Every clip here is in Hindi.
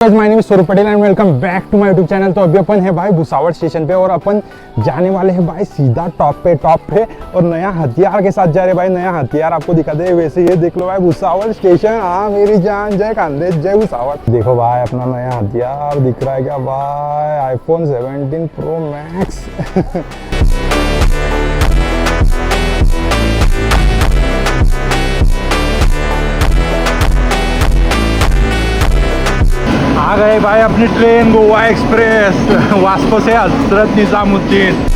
My name is Saurabh Patel and welcome back to my YouTube channel. तो अभी अपन है भाई भुसावल स्टेशन पे और अपन जाने वाले हैं भाई सीधा टॉप पे और नया हथियार के साथ जा रहे भाई। नया हथियार आपको दिखा दे। वैसे ये देख लो भाई भुसावल स्टेशन। हाँ मेरी जान जय कांदे जय भुसावल। देखो भाई अपना नया हथियार दिख रहा है क्या भाई, आईफोन 17 प्रो मैक्स। आ गए भाई अपनी ट्रेन गोवा एक्सप्रेस वास्को से हजरत निजामुद्दीन।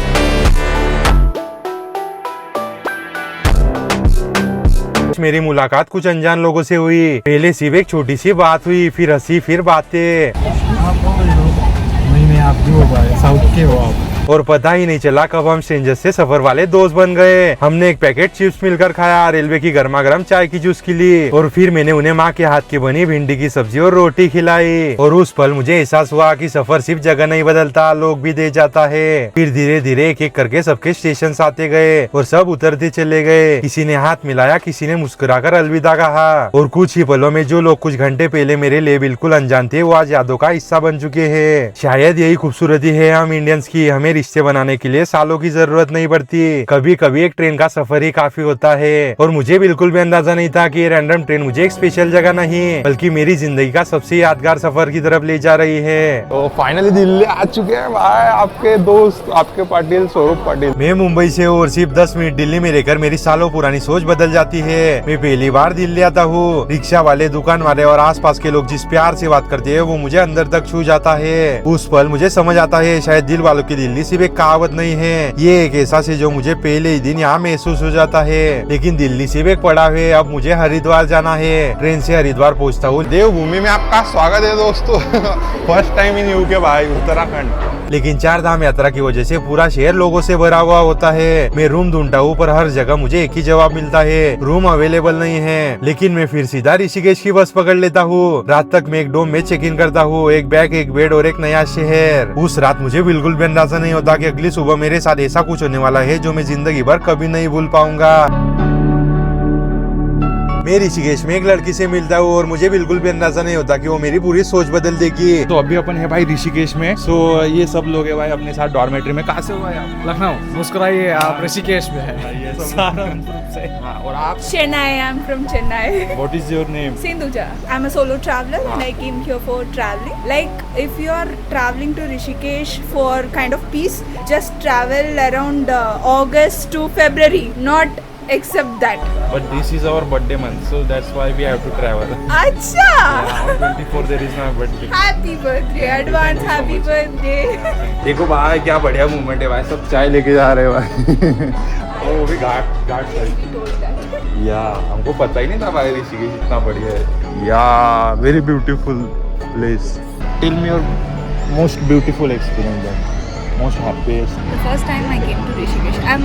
मेरी मुलाकात कुछ अनजान लोगों से हुई। पहले सिर्फ एक छोटी सी बात हुई, फिर हंसी फिर बातें। नहीं आप भी हो भाई, साउथ के हो आप। और पता ही नहीं चला कब हम स्ट्रेंजर से सफर वाले दोस्त बन गए। हमने एक पैकेट चिप्स मिलकर खाया, रेलवे की गर्मा गर्म चाय की जूस की ली और फिर मैंने उन्हें माँ के हाथ की बनी भिंडी की सब्जी और रोटी खिलाई। और उस पल मुझे एहसास हुआ कि सफर सिर्फ जगह नहीं बदलता, लोग भी दे जाता है। फिर धीरे धीरे एक एक करके सबके स्टेशन आते गए और सब उतरते चले गए। किसी ने हाथ मिलाया, किसी ने मुस्कुराकर अलविदा कहा। और कुछ ही पलों में जो लोग कुछ घंटे पहले मेरे लिए बिल्कुल अनजान थे वो आज यादों का हिस्सा बन चुके हैं। शायद यही खूबसूरती है हम इंडियंस की। हमें रिश्ते बनाने के लिए सालों की जरूरत नहीं पड़ती। कभी कभी एक ट्रेन का सफर ही काफी होता है। और मुझे बिल्कुल भी अंदाजा नहीं था कि ये रैंडम ट्रेन मुझे एक स्पेशल जगह नहीं बल्कि मेरी जिंदगी का सबसे यादगार सफर की तरफ ले जा रही है। तो फाइनली दिल्ली आ चुके हैं भाई आपके दोस्त, आपके पाटिल सौरभ पाटिल। मैं मुंबई से और सिर्फ 10 मिनट दिल्ली में रहकर मेरी सालों पुरानी सोच बदल जाती है। मैं पहली बार दिल्ली आता हूँ। रिक्शा वाले, दुकान वाले और आसपास के लोग जिस प्यार से बात करते हैं वो मुझे अंदर तक छू जाता है। उस पल मुझे समझ आता है शायद दिल वालों की दिल्ली सिर्फ एक कहावत नहीं है, ये एक एहसास है जो मुझे पहले ही दिन यहाँ महसूस हो जाता है। लेकिन दिल्ली सिर्फ एक पड़ाव है, अब मुझे हरिद्वार जाना है। ट्रेन से हरिद्वार पहुँचता हूँ। देवभूमि में आपका स्वागत है दोस्तों। फर्स्ट टाइम इन यूके भाई, उत्तराखंड। लेकिन 4 धाम यात्रा की वजह से पूरा शहर लोगों से भरा हुआ होता है। मैं रूम ढूंढता हूँ पर हर जगह मुझे एक ही जवाब मिलता है, रूम अवेलेबल नहीं है। लेकिन मैं फिर सीधा ऋषिकेश की बस पकड़ लेता हूँ। रात तक मैं एक डोम में चेक इन करता हूँ, एक बैग, एक बेड और एक नया शहर। उस रात मुझे बिल्कुल भी अंदाजा नहीं होता कि अगली सुबह मेरे साथ ऐसा कुछ होने वाला है जो मैं जिंदगी भर कभी नहीं भूल पाऊंगा। मैं ऋषिकेश में एक लड़की से मिलता हूँ और मुझे बिल्कुल भी अंदाजा नहीं होता कि वो मेरी पूरी सोच बदल देगी। तो अभी अपन है भाई ऋषिकेश में। सो ये सब लोग है भाई अपने साथ डॉर्मेट्री में। कहाँ से हो भाई आप? लखनऊ। मुस्कुराइए, आप ऋषिकेश में है। सहारनपुर से। हाँ, और आप? Chennai, I'm from Chennai. What is your name? Sindhuja. I'm a solo traveler and I came here for traveling. Like if you are traveling to Rishikesh for kind of peace, just travel around August to February, not except that. But this is our birthday month, so that's why we have to travel. Acha! On 24 there is my birthday. Happy birthday, advance happy birthday. देखो भाई क्या बढ़िया मूवमेंट है भाई, सब चाय लेके जा रहे हैं भाई। और वो भी घाट साइड। He told that. या हमको पता ही नहीं था भाई ऋषिकेश इतना बढ़िया है। या very beautiful place. Tell me your most beautiful experience, most happiest. The first time I came to Rishikesh, I'm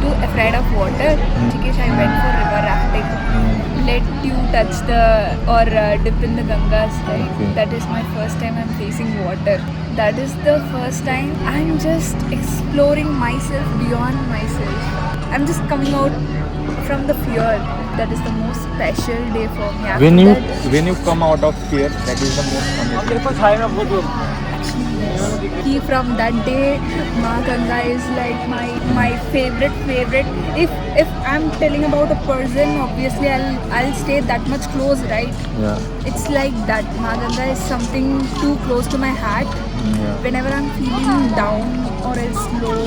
too afraid of water. Rishikesh, I went for river rafting. Let you touch the or dip in the Gangas, right? Okay. That is my first time I'm facing water. That is the first time I'm just exploring myself beyond myself. I'm just coming out from the fear. That is the most special day for me. After when you come out of fear, that is the most amazing. He from that day, Ma Ganga is like my favorite. If I'm telling about a person, obviously I'll stay that much close, right? Yeah. It's like that. Ma Ganga is something too close to my heart. Yeah. Whenever I'm feeling down or else low,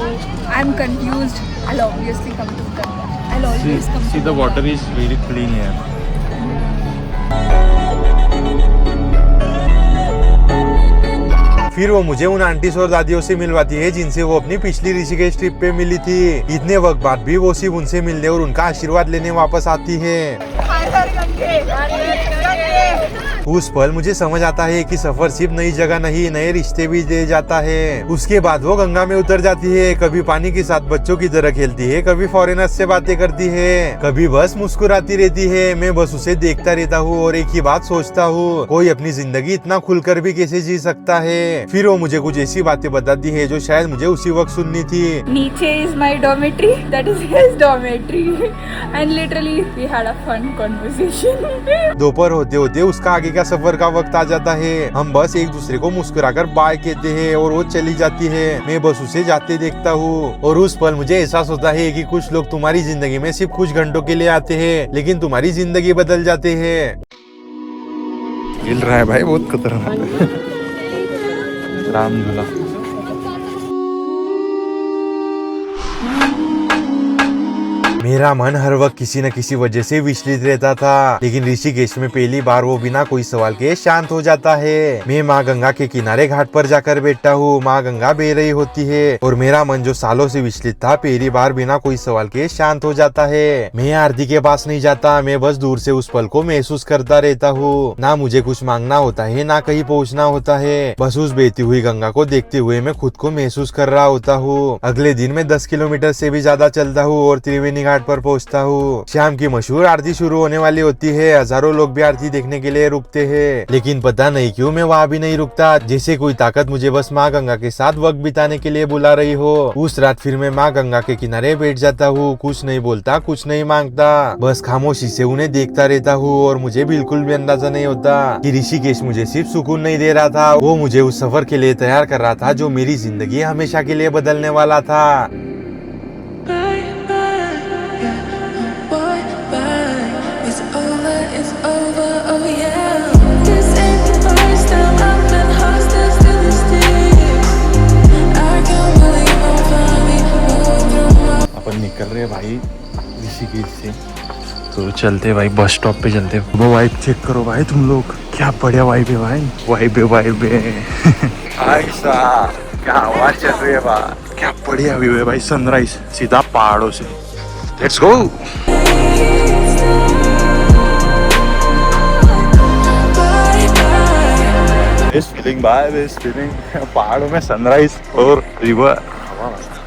I'm confused, I'll obviously come to Ganga. I'll always come See to the water is very clean here. फिर वो मुझे उन आंटीज और दादियों से मिलवाती है जिनसे वो अपनी पिछली ऋषिकेश ट्रिप पे मिली थी। इतने वक्त बाद भी वो सिर्फ उनसे मिलने और उनका आशीर्वाद लेने वापस आती है। उस पल मुझे समझ आता है कि सफर सिर्फ नई जगह नहीं, नए रिश्ते भी दे जाता है। उसके बाद वो गंगा में उतर जाती है। कभी पानी के साथ बच्चों की तरह खेलती है, कभी फॉरेनर्स से बातें करती है, कभी बस मुस्कुराती रहती है। मैं बस उसे देखता रहता हूँ और एक ही बात सोचता हूँ, कोई अपनी जिंदगी इतना खुलकर भी कैसे जी सकता है। फिर वो मुझे कुछ ऐसी बातें बताती है जो शायद मुझे उसी वक्त सुननी थी। Niche is my dormitory. That is his dormitory. And literally we had a fun conversation. दोपहर होते होते उसका आगे का सफर का वक्त आ जाता है। हम बस एक दूसरे को मुस्कुराकर बाय कहते हैं और वो चली जाती है। मैं बस उसे जाते देखता हूँ और उस पल मुझे एहसास होता है कि कुछ लोग तुम्हारी जिंदगी में सिर्फ कुछ घंटों के लिए आते हैं, लेकिन तुम्हारी जिंदगी बदल जाते हैं। हिल रहा है भाई, बहुत खतरनाक। राम झूला। मेरा मन हर वक्त किसी न किसी वजह से विचलित रहता था, लेकिन ऋषिकेश में पहली बार वो बिना कोई सवाल के शांत हो जाता है। मैं माँ गंगा के किनारे घाट पर जाकर बैठा हूँ। माँ गंगा बह रही होती है और मेरा मन जो सालों से विचलित था पहली बार बिना कोई सवाल के शांत हो जाता है। मैं आरती के पास नहीं जाता, मैं बस दूर से उस पल को महसूस करता रहता हूँ। ना मुझे कुछ मांगना होता है, ना कहीं पहुँचना होता है। बस उस बहती हुई गंगा को देखते हुए मैं खुद को महसूस कर रहा होता हूँ। अगले दिन मैं 10 किलोमीटर से भी ज्यादा चलता हूँ और त्रिवेणी घाट पर पहुंचता हूँ। शाम की मशहूर आरती शुरू होने वाली होती है। हजारों लोग भी आरती देखने के लिए रुकते हैं, लेकिन पता नहीं क्यों मैं वहाँ भी नहीं रुकता। जैसे कोई ताकत मुझे बस माँ गंगा के साथ वक्त बिताने के लिए बुला रही हो। उस रात फिर मैं माँ गंगा के किनारे बैठ जाता हूँ। कुछ नहीं बोलता, कुछ नहीं मांगता, बस खामोशी से उन्हें देखता रहता हूँ। और मुझे बिल्कुल भी अंदाजा नहीं होता कि ऋषिकेश मुझे सिर्फ सुकून नहीं दे रहा था, वो मुझे उस सफर के लिए तैयार कर रहा था जो मेरी जिंदगी हमेशा के लिए बदलने वाला था। अपन निकल रहे हैं भाई ऋषिकेश से, तो चलते भाई बस स्टॉप पे चलते। वो वाइब चेक करो भाई तुम लोग, क्या बढ़िया वाइब है भाई, वाइब है। ऐसा क्या आवाज चल रही है भाई, क्या बढ़िया व्यू है भाई, सनराइज सीधा पहाड़ों से। Let's go. इस फीलिंग पहाड़ों में सनराइज और रिवर, हवा मस्त।